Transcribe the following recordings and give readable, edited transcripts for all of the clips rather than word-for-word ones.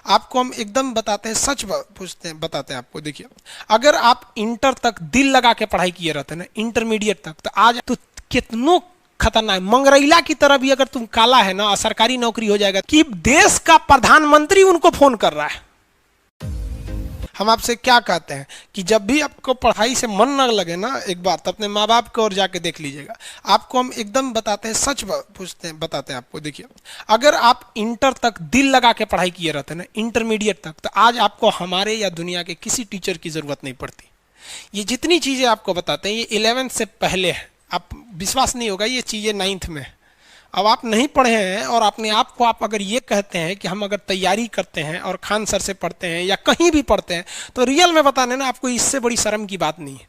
आपको हम एकदम बताते हैं, सच पूछते हैं, बताते हैं आपको। देखिए, अगर आप इंटर तक दिल लगा के पढ़ाई किए रहते ना, इंटरमीडिएट तक, तो आज तो कितनों खतरनाक मंगरैला की तरह भी अगर तुम काला है ना, सरकारी नौकरी हो जाएगा कि देश का प्रधानमंत्री उनको फोन कर रहा है। हम आपसे क्या कहते हैं कि जब भी आपको पढ़ाई से मन न लगे ना, एक बार तो अपने माँ बाप की ओर जाके देख लीजिएगा। आपको हम एकदम बताते हैं, सच पूछते हैं, बताते हैं आपको। देखिए, अगर आप इंटर तक दिल लगा के पढ़ाई किए रहते ना, इंटरमीडिएट तक, तो आज आपको हमारे या दुनिया के किसी टीचर की जरूरत नहीं पड़ती। ये जितनी चीजें आपको बताते हैं ये 11th से पहले है। आप विश्वास नहीं होगा, ये चीजें 9th में है। अब आप नहीं पढ़े हैं और अपने आप को आप अगर ये कहते हैं कि हम अगर तैयारी करते हैं और खान सर से पढ़ते हैं या कहीं भी पढ़ते हैं, तो रियल में बताने ना आपको इससे बड़ी शर्म की बात नहीं है।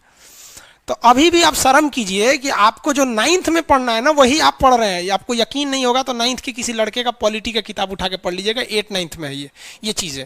तो अभी भी आप शर्म कीजिए कि आपको जो 9th में पढ़ना है ना वही आप पढ़ रहे हैं। आपको यकीन नहीं होगा तो 9th के किसी लड़के का पॉलिटी का किताब उठा के पढ़ लीजिएगा, 8th 9th में है ये चीज़ें।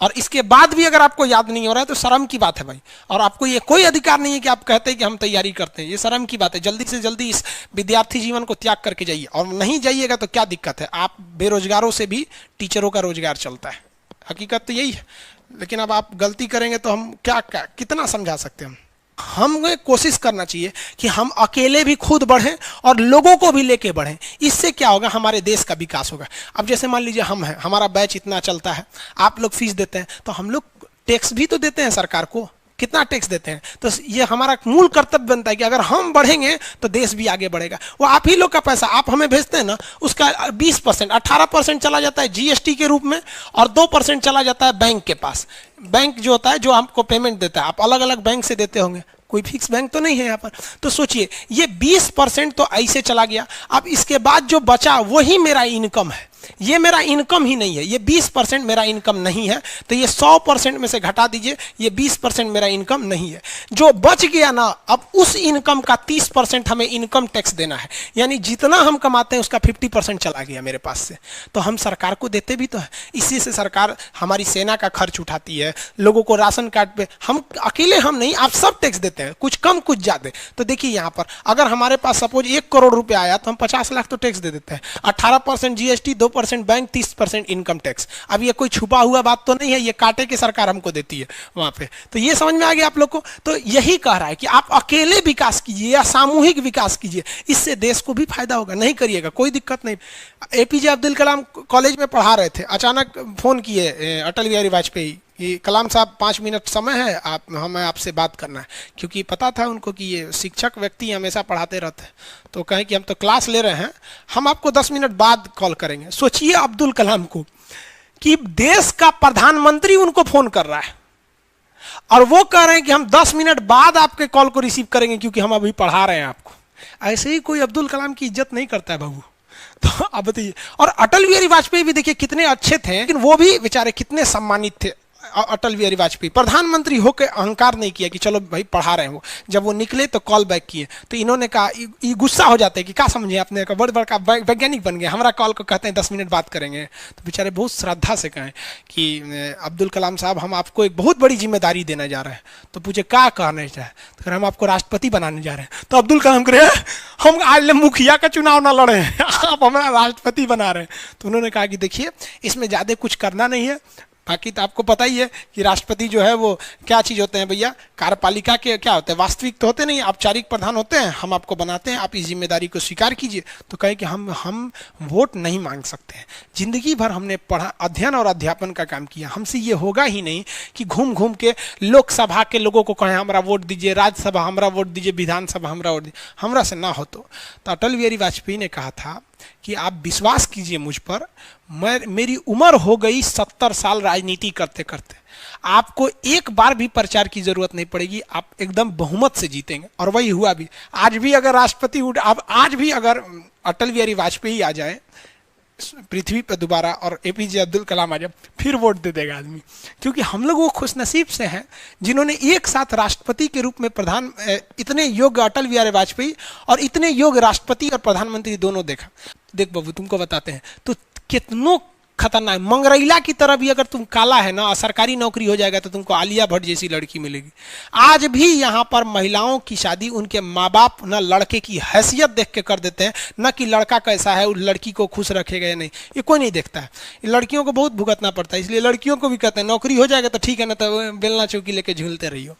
और इसके बाद भी अगर आपको याद नहीं हो रहा है तो शर्म की बात है भाई। और आपको ये कोई अधिकार नहीं है कि आप कहते हैं कि हम तैयारी करते हैं, ये शर्म की बात है। जल्दी से जल्दी इस विद्यार्थी जीवन को त्याग करके जाइए। और नहीं जाइएगा तो क्या दिक्कत है, आप बेरोजगारों से भी टीचरों का रोजगार चलता है, हकीकत तो यही है। लेकिन अब आप गलती करेंगे तो हम क्या कितना समझा सकते हैं। हमें कोशिश करना चाहिए कि हम अकेले भी खुद बढ़ें और लोगों को भी लेके बढ़ें। इससे क्या होगा, हमारे देश का विकास होगा। अब जैसे मान लीजिए हम हैं, हमारा बैच इतना चलता है, आप लोग फीस देते हैं, तो हम लोग टैक्स भी तो देते हैं सरकार को। कितना टैक्स देते हैं? तो ये हमारा मूल कर्तव्य बनता है कि अगर हम बढ़ेंगे तो देश भी आगे बढ़ेगा। वो आप ही लोग का पैसा आप हमें भेजते हैं ना, उसका 20% 18% चला जाता है जीएसटी के रूप में और 2% चला जाता है बैंक के पास। बैंक जो होता है जो हमको पेमेंट देता है, आप अलग अलग बैंक से देते होंगे, कोई फिक्स बैंक तो नहीं है यहाँ पर। तो सोचिए ये 20% तो ऐसे चला गया। अब इसके बाद जो बचा वही मेरा इनकम है, ये मेरा इनकम ही नहीं है। ये 20% मेरा इनकम नहीं है, तो ये 100% में से घटा दीजिए, ये 20% मेरा इनकम नहीं है। जो बच गया ना, अब उस इनकम का 30% हमें इनकम टैक्स देना है। यानी जितना हम कमाते हैं उसका 50% चला गया मेरे पास से, तो हम सरकार को देते भी तो है। इसी से सरकार हमारी सेना का खर्च उठाती है, लोगों को राशन कार्ड पे, हम अकेले हम नहीं, आप सब टैक्स देते हैं, कुछ कम कुछ ज्यादा। तो देखिए यहाँ पर अगर हमारे पास सपोज 1 करोड़ रुपया आया तो हम 50 लाख तो टैक्स दे देते हैं। 18% जीएसटी, 2% बैंक, 30% इनकम टैक्स। अब ये कोई छुपा हुआ बात तो नहीं है, ये काटे के सरकार हमको देती है वहां पे। तो ये समझ में आ गया आप लोग को। तो यही कह रहा है कि आप अकेले विकास कीजिए या सामूहिक विकास कीजिए, इससे देश को भी फायदा होगा। नहीं करिएगा कोई दिक्कत नहीं। एपीजे अब्दुल कलाम कॉलेज में पढ़ा रहे थे, अचानक फोन किए अटल बिहारी वाजपेयी कि कलाम साहब 5 मिनट समय है, आप हमें आपसे बात करना है। क्योंकि पता था उनको कि ये शिक्षक व्यक्ति हमेशा पढ़ाते रहते हैं, तो कहें कि हम तो क्लास ले रहे हैं, हम आपको 10 मिनट बाद कॉल करेंगे। सोचिए अब्दुल कलाम को कि देश का प्रधानमंत्री उनको फोन कर रहा है और वो कह रहे हैं कि हम 10 मिनट बाद आपके कॉल को रिसीव करेंगे क्योंकि हम अभी पढ़ा रहे हैं आपको। ऐसे ही कोई अब्दुल कलाम की इज्जत नहीं करता है बाबू। तो अब बताइए, और अटल बिहारी वाजपेयी भी देखिए कितने अच्छे थे, लेकिन वो भी बेचारे कितने सम्मानित थे। अटल बिहारी वाजपेयी प्रधानमंत्री होकर अहंकार नहीं किया कि चलो भाई पढ़ा रहे हो। जब वो निकले तो कॉल बैक किए, तो इन्होंने कहा, ये गुस्सा हो जाते हैं कि क्या समझे आपने, बड़ बड़का वैज्ञानिक बन गए, हमारा कॉल को कहते हैं 10 मिनट बात करेंगे। तो बेचारे बहुत श्रद्धा से कहें कि अब्दुल कलाम साहब हम आपको एक बहुत बड़ी जिम्मेदारी देने जा रहे हैं। तो पूछे क्या कहना चाहे, तो हम आपको राष्ट्रपति बनाने जा रहे हैं। तो अब्दुल कलाम कह रहे हैं हम आज मुखिया का चुनाव ना लड़े हैं, आप हमारा राष्ट्रपति बना रहे हैं। तो उन्होंने कहा कि देखिए इसमें ज़्यादा कुछ करना नहीं है, बाकी तो आपको पता ही है कि राष्ट्रपति जो है वो क्या चीज़ होते हैं भैया, कार्यपालिका के क्या होते हैं, वास्तविक तो होते नहीं, औपचारिक प्रधान होते हैं। हम आपको बनाते हैं, आप इस जिम्मेदारी को स्वीकार कीजिए। तो कहे कि हम वोट नहीं मांग सकते हैं। जिंदगी भर हमने पढ़ा, अध्ययन और अध्यापन का काम किया, हमसे ये होगा ही नहीं कि घूम घूम के लोकसभा के लोगों को कहें हमारा वोट दीजिए, राज्यसभा हमारा वोट दीजिए, विधानसभा हमारा वोट दीजिए, हमरा से ना हो। तो अटल बिहारी वाजपेयी ने कहा था कि आप विश्वास कीजिए मुझ पर, मेरी उम्र हो गई 70 साल राजनीति करते करते, आपको एक बार भी प्रचार की जरूरत नहीं पड़ेगी, आप एकदम बहुमत से जीतेंगे। और वही हुआ भी। आज भी अगर राष्ट्रपति अब आज भी अगर अटल बिहारी वाजपेयी आ जाए पृथ्वी पर दोबारा और एपीजे अब्दुल कलाम आ जाए, फिर वोट दे देगा आदमी। क्योंकि हम लोग वो खुशनसीब से हैं जिन्होंने एक साथ राष्ट्रपति के रूप में इतने योग्य अटल बिहारी वाजपेयी और इतने योग्य राष्ट्रपति और प्रधानमंत्री दोनों देखा। देख बाबू तुमको बताते हैं, तो कितनों खतरनाक, मंगरैला की तरह भी अगर तुम काला है ना और सरकारी नौकरी हो जाएगा तो तुमको आलिया भट्ट जैसी लड़की मिलेगी। आज भी यहाँ पर महिलाओं की शादी उनके माँ बाप ना लड़के की हैसियत देख के कर देते हैं, न कि लड़का कैसा है, उस लड़की को खुश रखेगा या नहीं, ये कोई नहीं देखता है। लड़कियों को बहुत भुगतना पड़ता है, इसलिए लड़कियों को भी कहते हैं नौकरी हो जाएगा तो ठीक है ना, तो बेलना चौकी लेके झूलते रहियो।